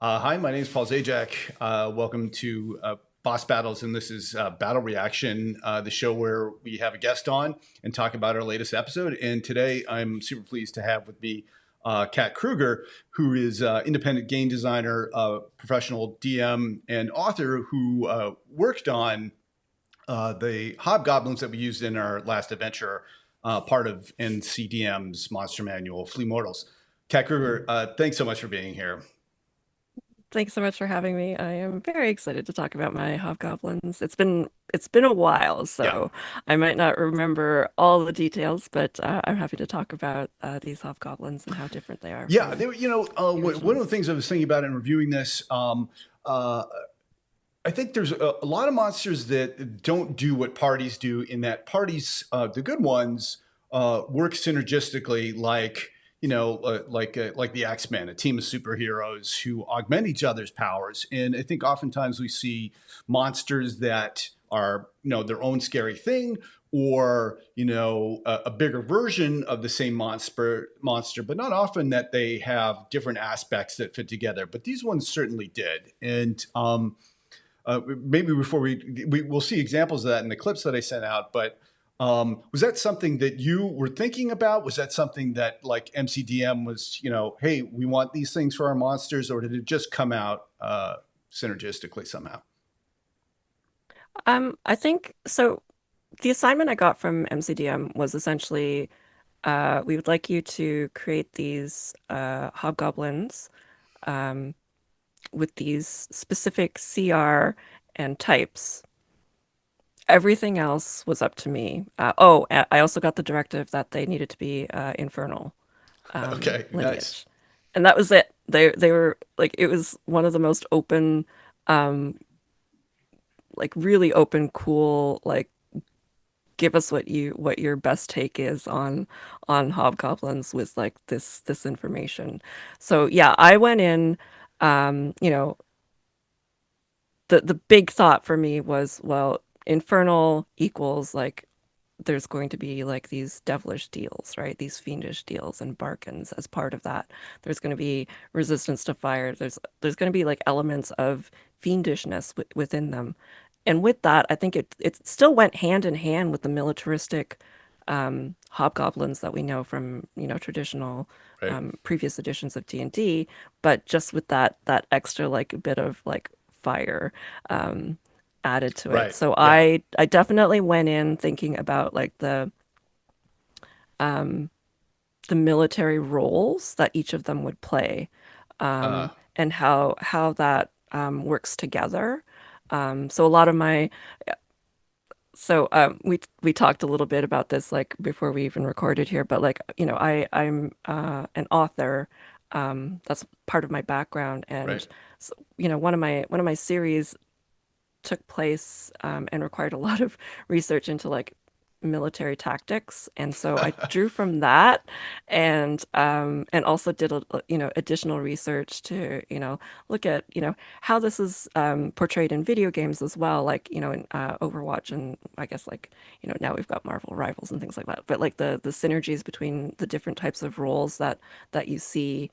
Hi, my name is Paul Zajac. Welcome to Boss Battles, and this is Battle Reaction, the show where we have a guest on and talk about our latest episode. And today, I'm super pleased to have with me Kat Kruger, who is independent game designer, professional DM, and author who worked on the Hobgoblins that we used in our last adventure, part of MCDM's Monster Manual, Flea Mortals. Kat Kruger, thanks so much for being here. Thanks so much for having me. I am very excited to talk about my hobgoblins. It's been a while, Yeah. so I might not remember all the details, but I'm happy to talk about these hobgoblins and how different they are Yeah, from they were, the one of the originals. things I was thinking about in reviewing this, uh, I think there's a lot of monsters that don't do what parties do. In that parties, the good ones, work synergistically, like like the X Men, a team of superheroes who augment each other's powers. And I think oftentimes we see monsters that are their own scary thing, or a bigger version of the same monster, but not often that they have different aspects that fit together. But these ones certainly did, and maybe before we'll see examples of that in the clips that I sent out. But was that something that you were thinking about? Was that something that like MCDM was, hey, we want these things for our monsters, or did it just come out synergistically somehow? I think so. The assignment I got from MCDM was essentially we would like you to create these hobgoblins um, with these specific CR and types. Everything else was up to me. I also got the directive that they needed to be infernal Okay, nice. lineage, and that was it. They were like it was one of the most open, um, like really open, cool. Like give us what your best take is on hobgoblins with like this information. So yeah, I went in. You know, the big thought for me was well, infernal equals like there's going to be like these devilish deals, right? These fiendish deals and bargains as part of that. There's going to be resistance to fire. There's going to be like elements of fiendishness within them. And with that, I think it still went hand in hand with the militaristic hobgoblins that we know from, traditional Right. previous editions of D&D, but just with that extra like bit of like fire. Um, added to it. Right. So Yeah. I definitely went in thinking about like um the military roles that each of them would play, Uh, and how that works together. So a lot of my we talked a little bit about this like before we even recorded here, but like I'm an author. That's part of my background, and right. so, one of my series took place and required a lot of research into like military tactics, and so I drew from that, and also did additional research to look at how this is portrayed in video games as well, like in Overwatch, and I guess like now we've got Marvel Rivals and things like that, but like the synergies between the different types of roles that you see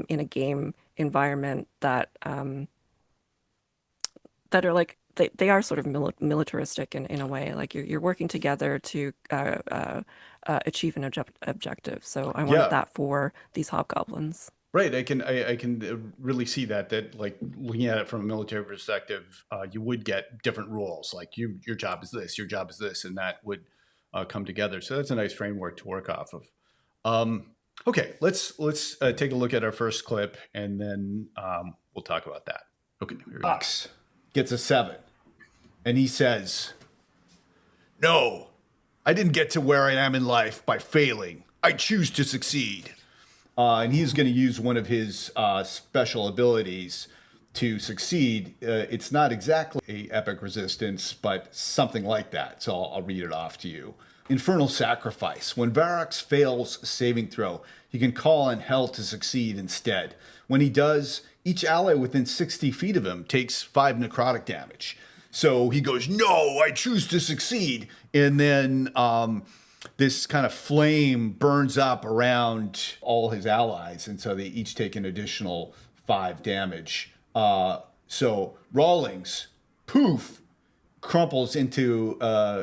in a game environment that are like they are sort of militaristic in a way. Like you're working together to achieve an objective. So I wanted Yeah. that for these hobgoblins. Right. I can really see that like looking at it from a military perspective, you would get different rules. Like your job is this, your job is this, and that would come together. So that's a nice framework to work off of. Okay, let's take a look at our first clip, and then we'll talk about that. Okay, here we go. Fox gets a 7, and he says, "No, I didn't get to where I am in life by failing. I choose to succeed." And he's going to use one of his special abilities to succeed. It's not exactly a epic resistance, but something like that. So I'll read it off to you. Infernal Sacrifice. When Varrox fails saving throw, he can call on hell to succeed instead. When he does, each ally within 60 feet of him takes 5 necrotic damage. So he goes, "No, I choose to succeed." And then this kind of flame burns up around all his allies. And so they each take an additional 5 damage. So Rawlings, poof, crumples into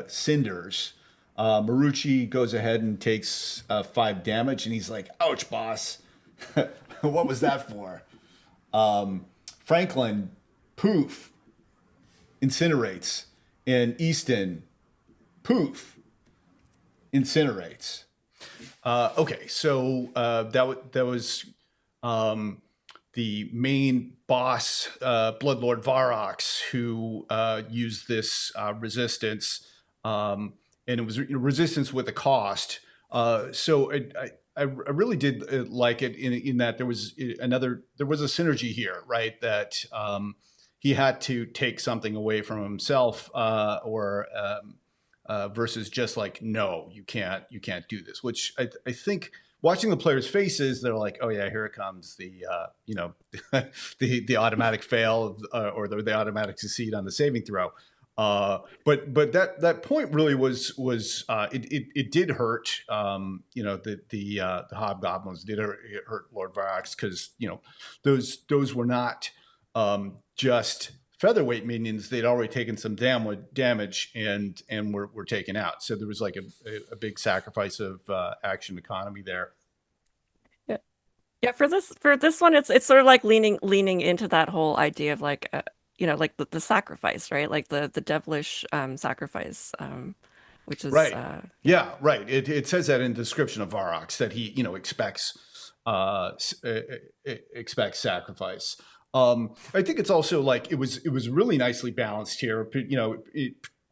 cinders. Marucci goes ahead and takes 5 damage, and he's like, "Ouch, boss! What was that for?" Franklin, poof, incinerates, and Easton, poof, incinerates. Okay, so that was um, the main boss, Bloodlord Varox, who used this resistance, and it was resistance with a cost. So I really did like it in that there was a synergy here, right? That he had to take something away from himself, or versus just like, no, you can't do this. Which I think watching the players' faces, they're like, oh yeah, here it comes, the the automatic fail or the automatic succeed on the saving throw. But that point really it did hurt, the hobgoblins did hurt Lord Varax, because those were not just featherweight minions. They'd already taken some damage and were taken out. So there was like a big sacrifice of action economy there. Yeah. Yeah, for this one, it's sort of like leaning into that whole idea of like like the sacrifice, right? Like the devilish sacrifice, which is Right. Yeah. Right. It says that in the description of Varox that he expects expects sacrifice. I think it's also like it was really nicely balanced here.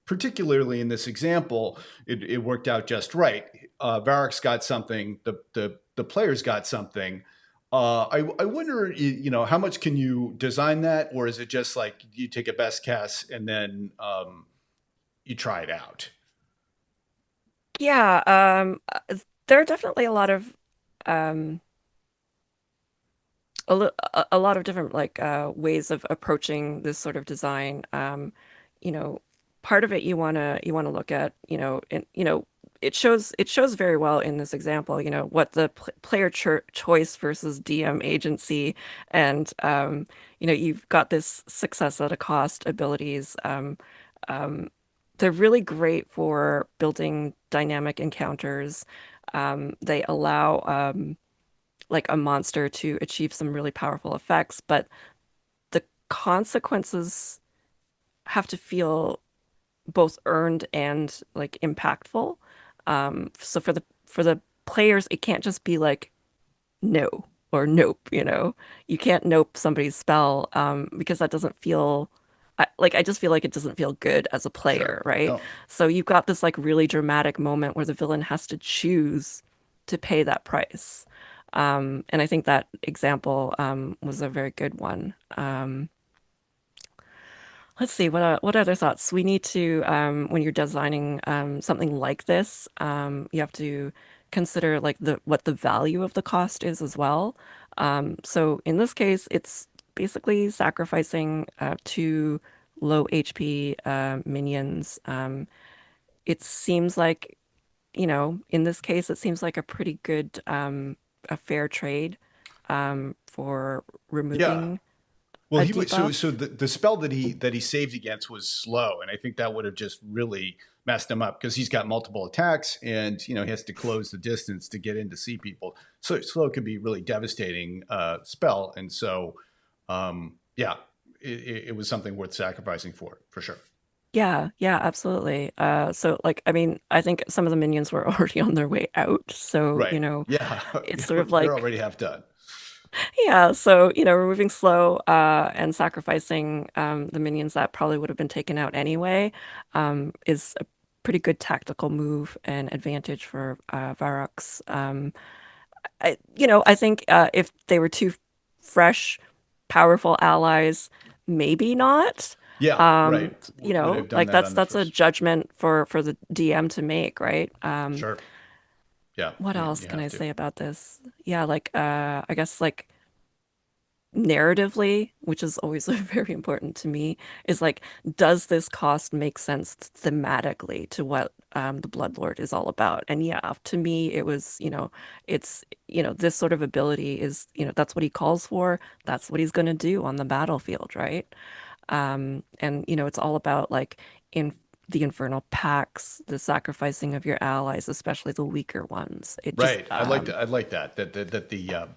Particularly in this example, it worked out just right. Varox got something. The players got something. I wonder, how much can you design that, or is it just like you take a best guess and then you try it out? yeah, there are definitely a lot of um a lot of different like ways of approaching this sort of design. You know, part of it you want to look at, and it shows very well in this example, what the player choice versus DM agency, and you've got this success at a cost abilities. Um, they're really great for building dynamic encounters. They allow like a monster to achieve some really powerful effects, but the consequences have to feel both earned and like impactful. So for the players, it can't just be like no or nope, You can't nope somebody's spell, because that doesn't feel I just feel like it doesn't feel good as a Sure. player, right? No. So you've got this like really dramatic moment where the villain has to choose to pay that price. And I think that example was a very good one. Let's see, what other thoughts? We need to, when you're designing something like this, you have to consider like the what the value of the cost is as well. So in this case, it's basically sacrificing two low HP minions. It seems like, in this case, it seems like a pretty good, a fair trade for Yeah. removing Well, a he was so debuff. the spell that he saved against was slow, and I think that would have just really messed him up, because he's got multiple attacks, and he has to close the distance to get in to see people. So slow could be really devastating spell, and so yeah, it was something worth sacrificing for sure. Yeah, yeah, absolutely. So like, I mean, I think some of the minions were already on their way out. So, Right? Yeah, it's sort of they're like, already half done. yeah, so, removing slow and sacrificing the minions that probably would have been taken out anyway is a pretty good tactical move and advantage for Varrox. I think if they were two fresh, powerful allies, maybe not. Yeah, right. Would have done Like that that's on the that's a first. judgment for the DM to make, right? Sure. Yeah, What else you can have I to. say about this? Yeah, like I guess like narratively, which is always very important to me, is like, does this cost make sense thematically to what the Bloodlord is all about? And yeah, to me, it was, it's, this sort of ability is, that's what he calls for. That's what he's going to do on the battlefield, right? And it's all about like in the infernal pacts, the sacrificing of your allies, especially the weaker ones. It just, Right. I like that. That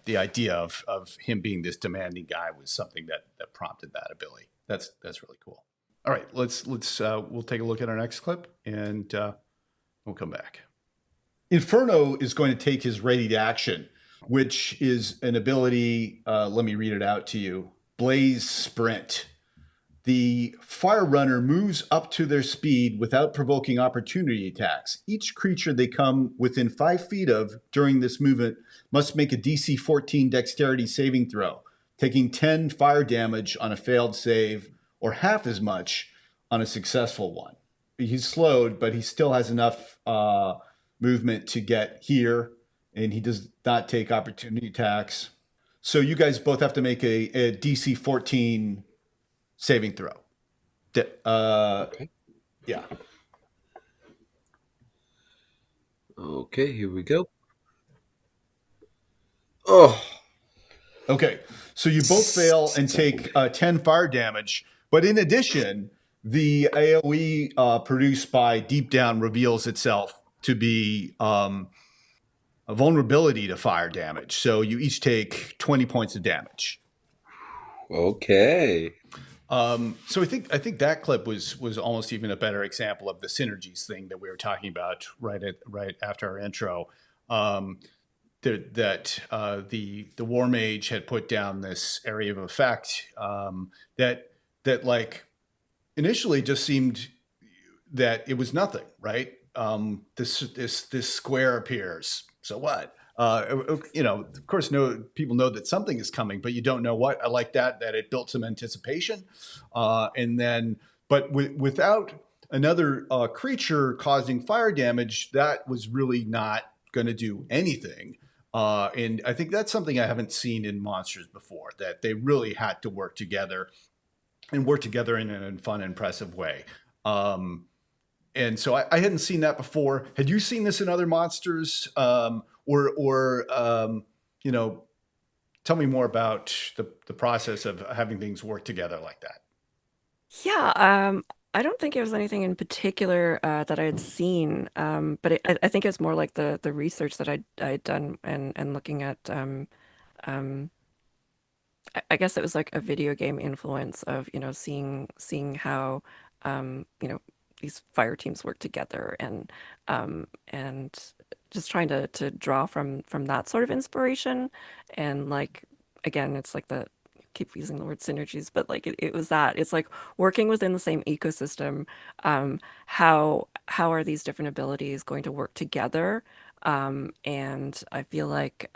the idea of him being this demanding guy was something that prompted that ability. That's really cool. All right, let's we'll take a look at our next clip and we'll come back. Inferno is going to take his ready to action, which is an ability. Let me read it out to you. Blaze Sprint. The Fire Runner moves up to their speed without provoking opportunity attacks. Each creature they come within 5 feet of during this movement must make a DC 14 dexterity saving throw, taking 10 fire damage on a failed save or half as much on a successful one. He's slowed, but he still has enough movement to get here, and he does not take opportunity attacks. So you guys both have to make a DC 14 saving throw. Okay. Yeah. Okay, here we go. Oh, Okay. So you both fail and take 10 fire damage. But in addition, the AoE produced by Deep Down reveals itself to be a vulnerability to fire damage. So you each take 20 points of damage. okay. So I think that clip was almost even a better example of the synergies thing that we were talking about right after our intro. Um, the war mage had put down this area of effect that like initially just seemed that it was nothing, right? This square appears. So what? Of course, no people know that something is coming, but you don't know what. I like that it built some anticipation, and then without another creature causing fire damage, that was really not going to do anything. And I think that's something I haven't seen in monsters before. That they really had to work together and work together in a fun, impressive way. Um, and so I hadn't seen that before. Had you seen this in other monsters, or you know, tell me more about the process of having things work together like that. yeah, I don't think it was anything in particular that I had seen, but I think it's more like the research that I'd done and looking at um, I guess it was like a video game influence of, seeing how, these fire teams work together and just trying to draw from that sort of inspiration. And like, again, it's like keep using the word synergies, but like it was that. It's like working within the same ecosystem. How are these different abilities going to work together? And I feel like,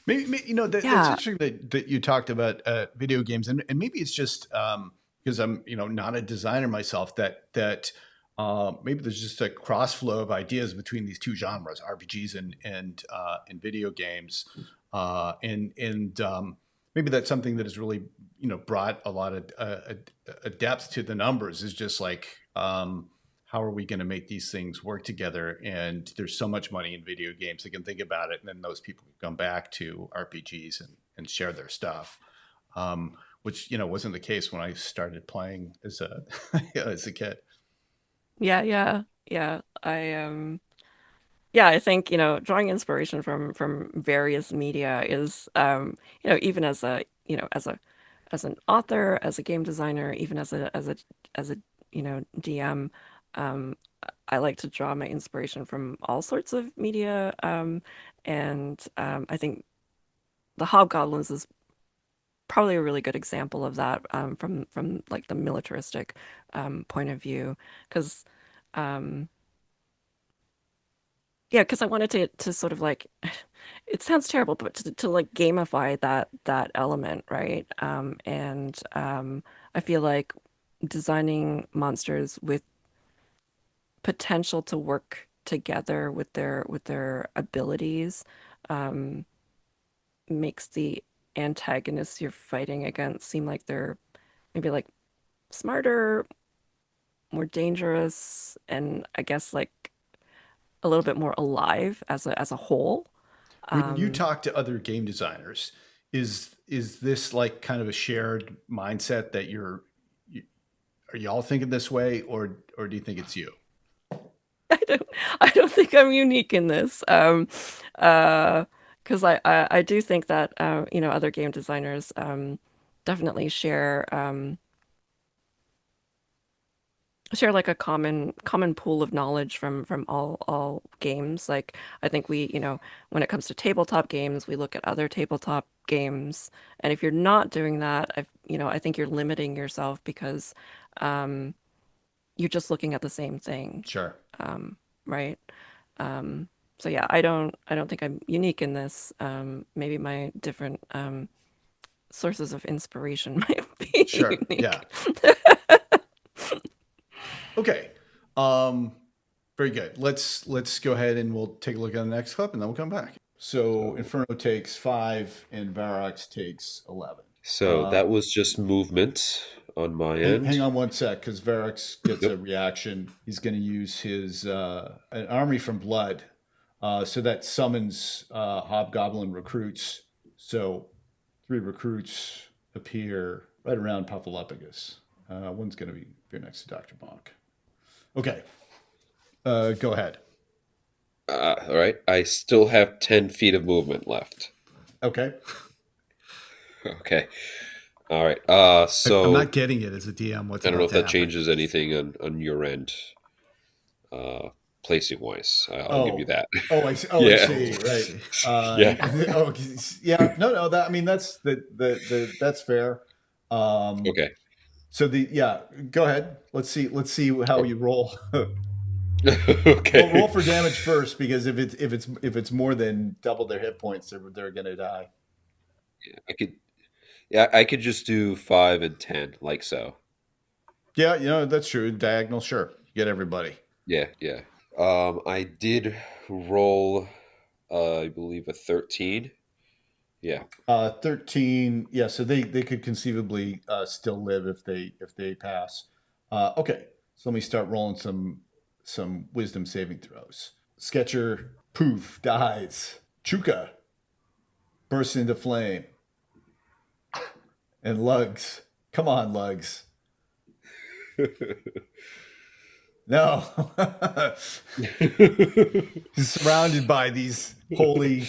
Maybe that's yeah. interesting that you talked about video games, and maybe it's just because I'm not a designer myself that maybe there's just a cross flow of ideas between these two genres, RPGs and video games, and maybe that's something that has really brought a lot of a depth to the numbers. Is just like how are we going to make these things work together? And there's so much money in video games. They can think about it, and then those people can come back to RPGs and share their stuff, which wasn't the case when I started playing as a as a kid. Yeah, yeah, yeah. Yeah, I think, drawing inspiration from various media is even as as an author, as a game designer, even as a DM, um I like to draw my inspiration from all sorts of media. And I think the Hobgoblins is probably a really good example of that, from like the militaristic point of view, because um yeah, because I wanted to sort of like, it sounds terrible, but to like gamify that element, right? And I feel like designing monsters with potential to work together with their abilities, um makes the antagonists you're fighting against seem like they're maybe like smarter, more dangerous, and I guess like a little bit more alive as a whole. When you Um, talk to other game designers, is this like kind of a shared mindset that you, are y'all thinking this way, or do you think it's you? I don't I don't think I'm unique in this. Because I do think that other game designers definitely share like a common pool of knowledge from all games. Like I think when it comes to tabletop games, we look at other tabletop games, and if you're not doing that, I think you're limiting yourself because um, you're just looking at the same thing, Sure. right? Um, so yeah, I don't think I'm unique in this. Maybe my different sources of inspiration might be Sure. Yeah. unique. Okay. Um, Very good. Let's go ahead and we'll take a look at the next clip and then we'll come back. So So, Inferno takes 5 and Varox takes 11. so that was just movement on my Hang end. on one sec, because Varox gets a Yep. reaction. He's going to use his an army from blood, so that summons hobgoblin recruits. So 3 recruits appear right around Puffalopagus. One's going to be here next to Dr. Bonk. Okay, go ahead. All right. I still have 10 feet of movement left. Okay. Okay. All right. I'm not So getting it as a DM what's I don't know about if to that happen. changes anything on your end, uh, placing wise. I'll give you Oh, that. I Yeah. see. Right. Yeah. Oh, yeah. No. That I mean, that's fair. Um, Okay. so yeah. Go ahead. Let's see how Oh, you roll. Roll okay. for damage first, because if it's more than double their hit points, they're gonna die. I could. Yeah, I could just do 5 and 10, like so. Yeah, that's true. Diagonal, sure. Get everybody. Yeah. Yeah. I did roll, I believe, a 13. Yeah. 13. Yeah, so they could conceivably still live if they pass. Okay, so let me start rolling some wisdom saving throws. Sketcher, poof, dies. Chuka bursts into flame, and Lugs. Come on, Lugs. No, he's surrounded by these holy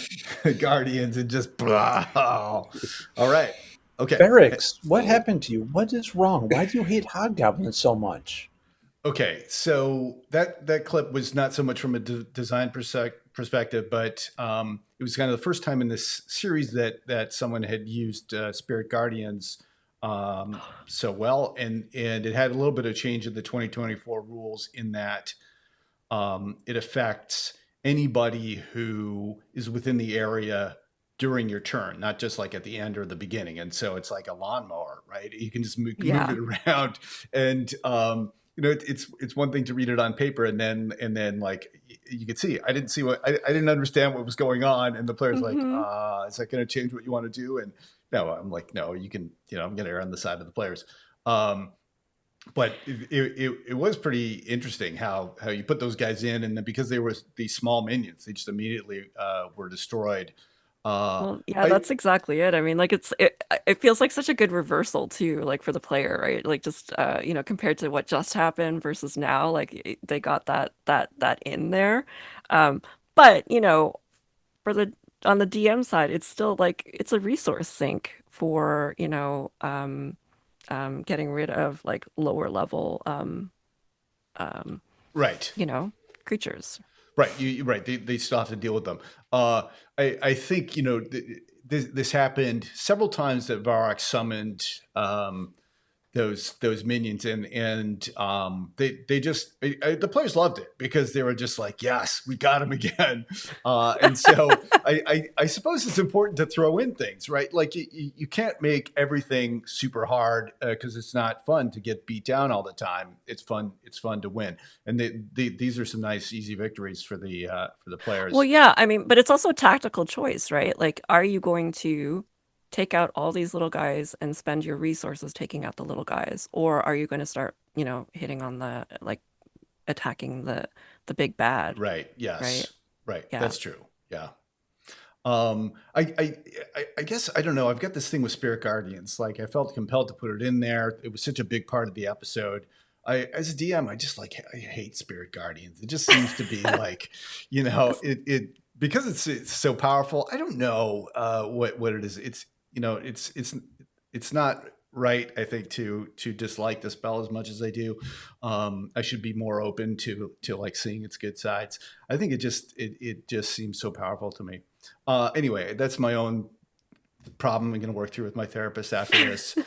guardians and just all right. Okay. Ferrex, what Oh, happened to you? What is wrong? Why do you hate hobgoblins so much? Okay, so that clip was not so much from a design perspective, but it was kind of the first time in this series that someone had used Spirit Guardians so well, and it had a little bit of change in the 2024 rules in that it affects anybody who is within the area during your turn, not just like at the end or the beginning. And so it's like a lawnmower, right? You can just move Yeah. it around, and it's one thing to read it on paper, and then like you could see. I didn't see I didn't understand what was going on, and the player's like, Hmm. is that going to change what you want to do? And no, I'm like, no, you can. I'm going to err on the side of the players. Um, but it was pretty interesting how you put those guys in, and then because they were these small minions, they just immediately were destroyed. Uh, Well, yeah, I that's exactly it. I mean, like it feels like such a good reversal too, like for the player, right? Like just compared to what just happened versus now, like they got that in there. Um, but for the on the DM side, it's still like it's a resource sink for, getting rid of like lower level um, right, you know, creatures. right, right. They still have to deal with them. Uh, I think this happened several times that Varrock summoned those minions, and they just the players loved it because they were just like, yes, we got him again. And so I suppose it's important to throw in things, right? Like you can't make everything super hard because it's not fun to get beat down all the time. It's fun to win, and these are some nice easy victories for the players. Well, yeah, I mean, but it's also a tactical choice, right? Like, are you going to take out all these little guys and spend your resources taking out the little guys, or are you going to start, hitting on the like attacking the big bad, Right. Yes. right? Right. Yeah. That's true. Yeah. I guess I don't know. I've got this thing with Spirit Guardians. Like I felt compelled to put it in there. It was such a big part of the episode. As a DM, I hate Spirit Guardians. It just seems to be like, it because it's so powerful. I don't know what it is. It's not right. I think to dislike the spell as much as I do. I should be more open to like seeing its good sides. I think it just seems so powerful to me. Anyway, that's my own problem I'm going to work through with my therapist after this.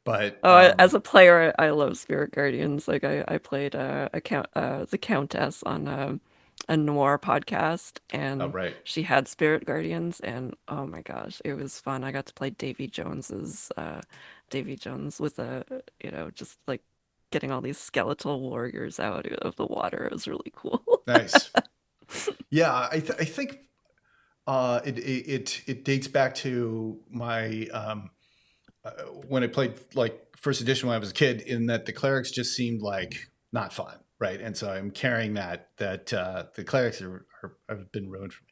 But as a player, I love Spirit Guardians. Like I played the Countess on a noir podcast, and right. she had Spirit Guardians, and oh my gosh, it was fun. I got to play Davy Jones with just like getting all these skeletal warriors out of the water. It was really cool. Nice. Yeah, I think it dates back to my when I played like first edition when I was a kid, in that the clerics just seemed like not fun, right? And so I'm carrying that the clerics have been ruined for me.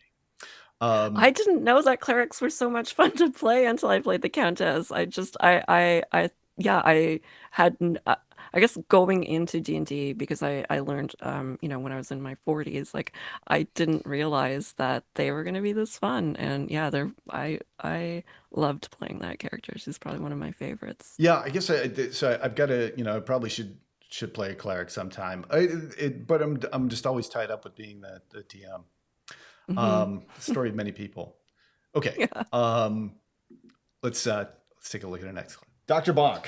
I didn't know that clerics were so much fun to play until I played the Countess. I had I guess going into D&D, because I learned when I was in my 40s, like I didn't realize that they were going to be this fun. And yeah, I loved playing that character. She's probably one of my favorites. Yeah, I guess I've got to, I probably should play a cleric sometime. But I'm just always tied up with being the DM. Mm-hmm. Story of many people. Okay. Yeah. Let's take a look at the next one. Dr. Bonk.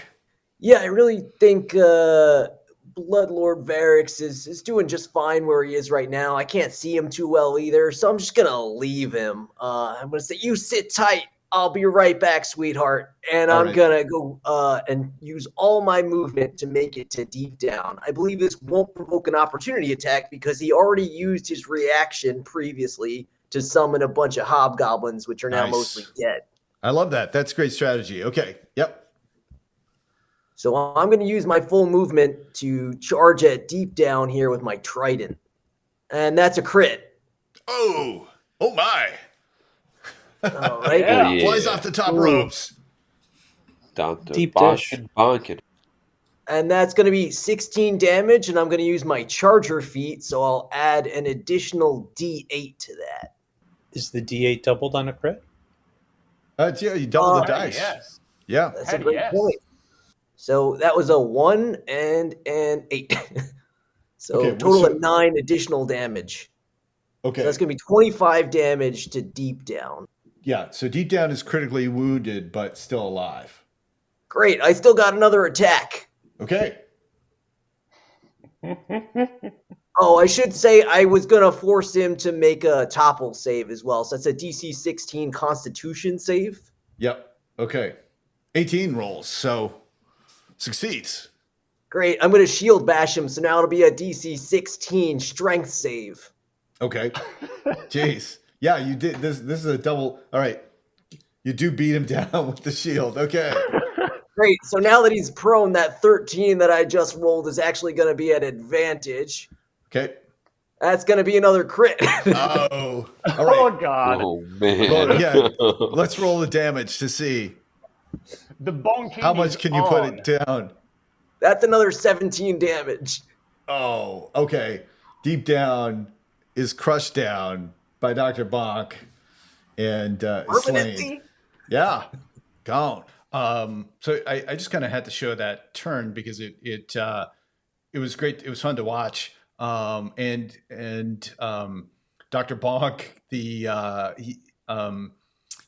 Yeah, I really think Bloodlord Varix is doing just fine where he is right now. I can't see him too well either, so I'm just going to leave him. I'm going to say, you sit tight. I'll be right back, sweetheart. And I'm going to go and use all my movement to make it to deep down. I believe this won't provoke an opportunity attack because he already used his reaction previously to summon a bunch of hobgoblins, which are now mostly dead. I love that. That's great strategy. Okay. Yep. So I'm going to use my full movement to charge at deep down here with my trident. And that's a crit. Oh my. All right. Yeah. Flies off the top ropes. Dr. Deep dish. Bonk. And that's going to be 16 damage, and I'm going to use my charger feat, so I'll add an additional D8 to that. Is the D8 doubled on a crit? Yeah, you double the dice. Yes. Yeah. That's a great point. So that was a 1 and an 8. So total of 9 additional damage. Okay. So that's going to be 25 damage to deep down. Yeah, so deep down is critically wounded, but still alive. Great. I still got another attack. Okay. Oh, I should say I was going to force him to make a topple save as well. So that's a DC 16 Constitution save. Yep. Okay. 18 rolls, so succeeds. Great. I'm going to shield bash him, so now it'll be a DC 16 Strength save. Okay. Jeez. Yeah, you did. This is a double. All right. You do beat him down with the shield. Okay. Great. So now that he's prone, that 13 that I just rolled is actually going to be at advantage. Okay. That's going to be another crit. Oh. All Oh, right. God. Oh, man. Well, yeah. Let's roll the damage to see. The Bone King How much is can you put it down? That's another 17 damage. Oh, okay. Deep down is crushed down by Dr. Bonk and is slain. Yeah, gone. So I just kind of had to show that turn because it was great. It was fun to watch. And Dr. Bonk,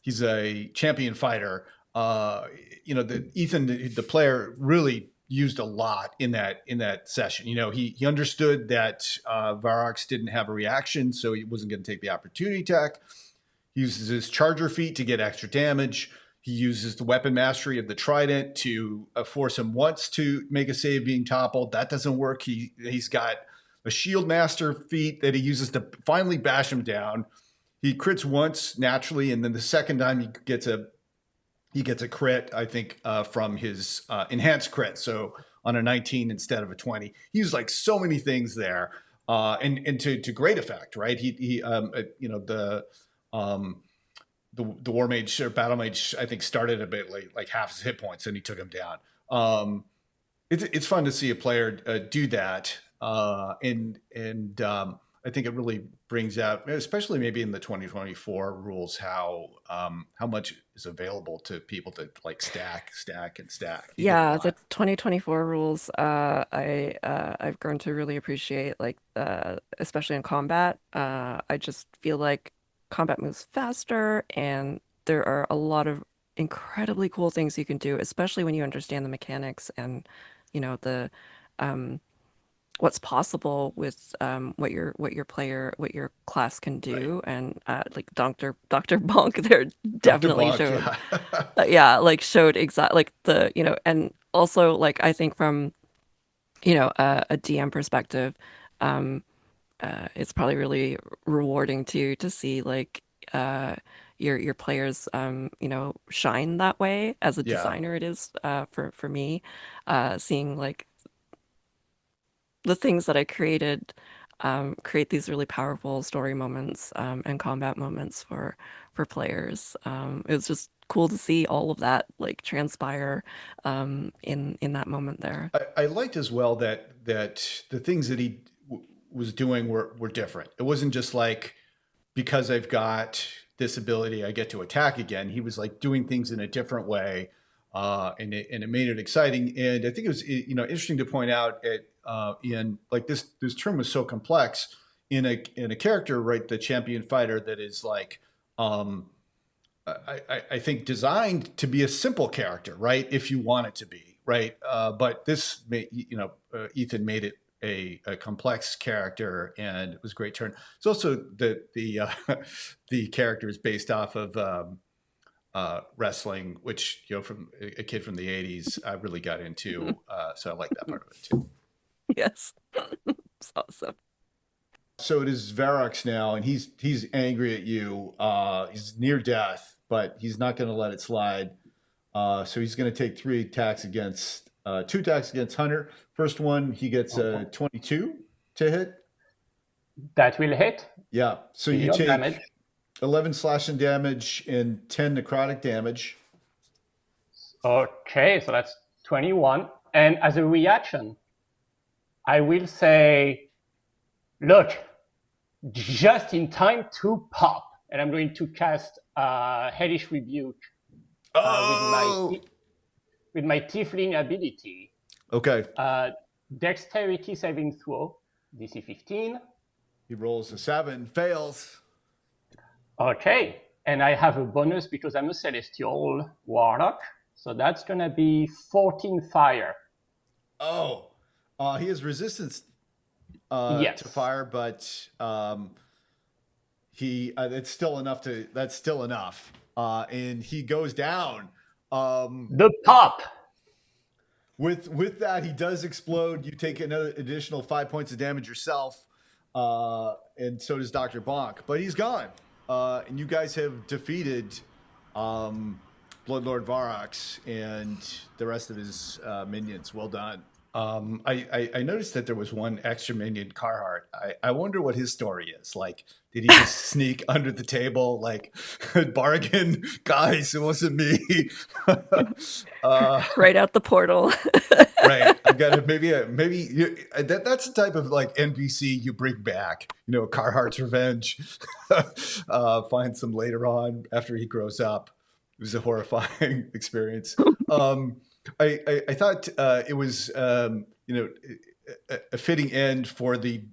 he's a champion fighter. Ethan, the player, really used a lot in that session. He understood that Varrox didn't have a reaction, so he wasn't going to take the opportunity attack. He uses his charger feat to get extra damage. He uses the weapon mastery of the trident to force him once to make a save being toppled. That doesn't work. He's got a shield master feat that he uses to finally bash him down. He crits once naturally, and then the second time he gets a crit, I think, from his enhanced crit. So on a 19 instead of a 20. He used like so many things there, and to great effect, right? The War Mage or Battle Mage, I think, started a bit like half his hit points, and he took him down. It's fun to see a player do that, and I think it really brings out, especially maybe in the 2024 rules, how much is available to people to like stack. Yeah, the 2024 rules, I've grown to really appreciate, like, especially in combat. I just feel like combat moves faster, and there are a lot of incredibly cool things you can do, especially when you understand the mechanics and, the what's possible with what your class can do. And like Dr. Bonk there definitely Bonk, showed yeah. yeah, like showed exact like the and also, like, I think from a DM perspective, um it's probably really rewarding to see, like, your players shine that way. As a Yeah. designer, it is for me, seeing, like, the things that I created create these really powerful story moments and combat moments for players. It was just cool to see all of that, like, transpire in that moment there. I liked as well that the things that he was doing were different. It wasn't just like, because I've got this ability, I get to attack again. He was like doing things in a different way, and it made it exciting. And I think it was interesting to point out in like this term was so complex in a character, right? The champion fighter that is like. I think designed to be a simple character, right? If you want it to be, right? But this, Ethan made it a complex character, and it was a great turn. It's also the character is based off of wrestling, which from a kid from the '80s, I really got into. So I like that part of it too. Yes. It's awesome. So it is Varrox now, and he's angry at you. He's near death, but he's not going to let it slide. So he's going to take two attacks against Hunter. First one, he gets a 22 to hit. That will hit. Yeah. So you Your take damage. 11 slashing damage and 10 necrotic damage. Okay, so that's 21. And as a reaction, I will say, look, just in time to pop. And I'm going to cast Hellish Rebuke with my Tiefling ability. Okay. Dexterity saving throw, DC 15. He rolls a 7, fails. Okay, and I have a bonus because I'm a Celestial Warlock. So that's going to be 14 fire. Oh, he has resistance yes. to fire, but that's still enough. And he goes down. The pop. With that, he does explode. You take another additional 5 points of damage yourself, and so does Dr. Bonk. But he's gone, and you guys have defeated Bloodlord Varrox and the rest of his minions. Well done. I noticed that there was one extra minion, Carhartt. I wonder what his story is. Like, did he just sneak under the table? Like, bargain, guys, it wasn't me. Right out the portal. Right. I've got to maybe that's the type of like NPC you bring back. Carhartt's revenge. Find some later on after he grows up. It was a horrifying experience. I thought it was a fitting end for the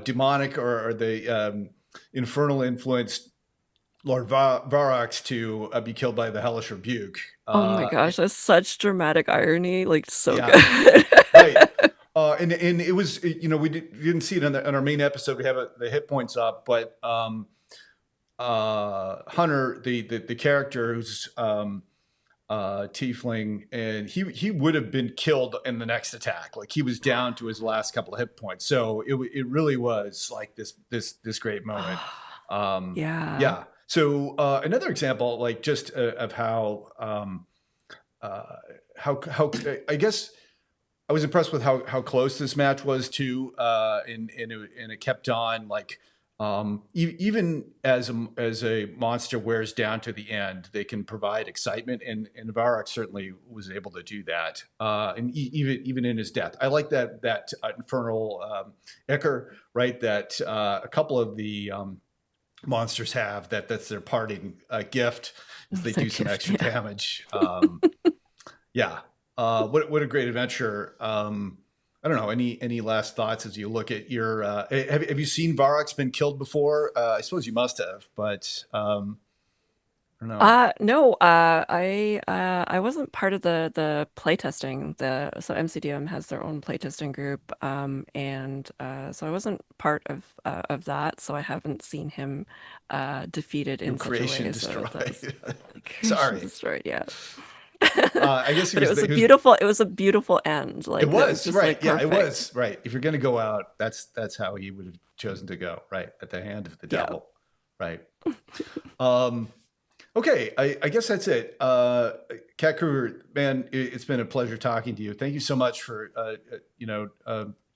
demonic or the infernal influence Lord Varrox to be killed by the Hellish Rebuke. Oh my gosh, that's such dramatic irony. Like, so Yeah. good. Right. And it was, we didn't see it on our main episode. We have the hit points up, but Hunter, the character who's tiefling, and he would have been killed in the next attack. Like, he was down to his last couple of hit points. So it really was like this great moment. Yeah. Yeah. So another example, like, just of how I guess I was impressed with how close this match was too, and it kept on, like, even as a monster wears down to the end, they can provide excitement, and Varrock certainly was able to do that, and even in his death. I like that infernal ichor, right? That a couple of the monsters have, that's their parting gift, is they do some extra damage. Yeah. What a great adventure. I don't know, any last thoughts as you look at your have you seen Varrock's been killed before? I suppose you must have, but I don't know. No, I wasn't part of the playtesting. So MCDM has their own playtesting group, and so I wasn't part of that. So I haven't seen him defeated in such a Creation way. So destroyed. creation Sorry. destroyed. Yeah. I guess But it was a beautiful end. Like, it was just, right. like, Yeah, it perfect. was right. If you're going to go out, that's how he would have chosen to go. Right, at the hand of the devil. Right. Okay, I guess that's it. Kat Kruger, man, it's been a pleasure talking to you. Thank you so much for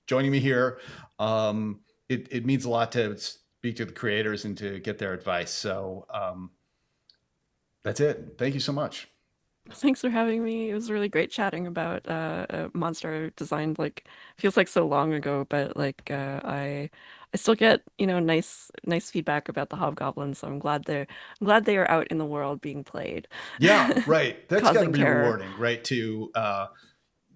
joining me here. It means a lot to speak to the creators and to get their advice. So that's it. Thank you so much. Thanks for having me. It was really great chatting about a monster designed, like, feels like so long ago, but like I still get, nice feedback about the Hobgoblins. So I'm glad they are out in the world being played. Yeah, right. That's got to Causing be terror. rewarding, right? To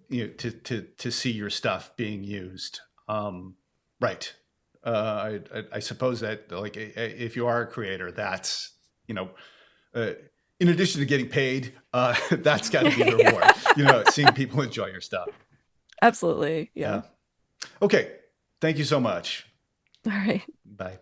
to see your stuff being used. Right. I suppose that, like, if you are a creator, that's, in addition to getting paid, that's got to be the reward. Seeing people enjoy your stuff. Absolutely. Yeah. Okay. Thank you so much. All right. Bye.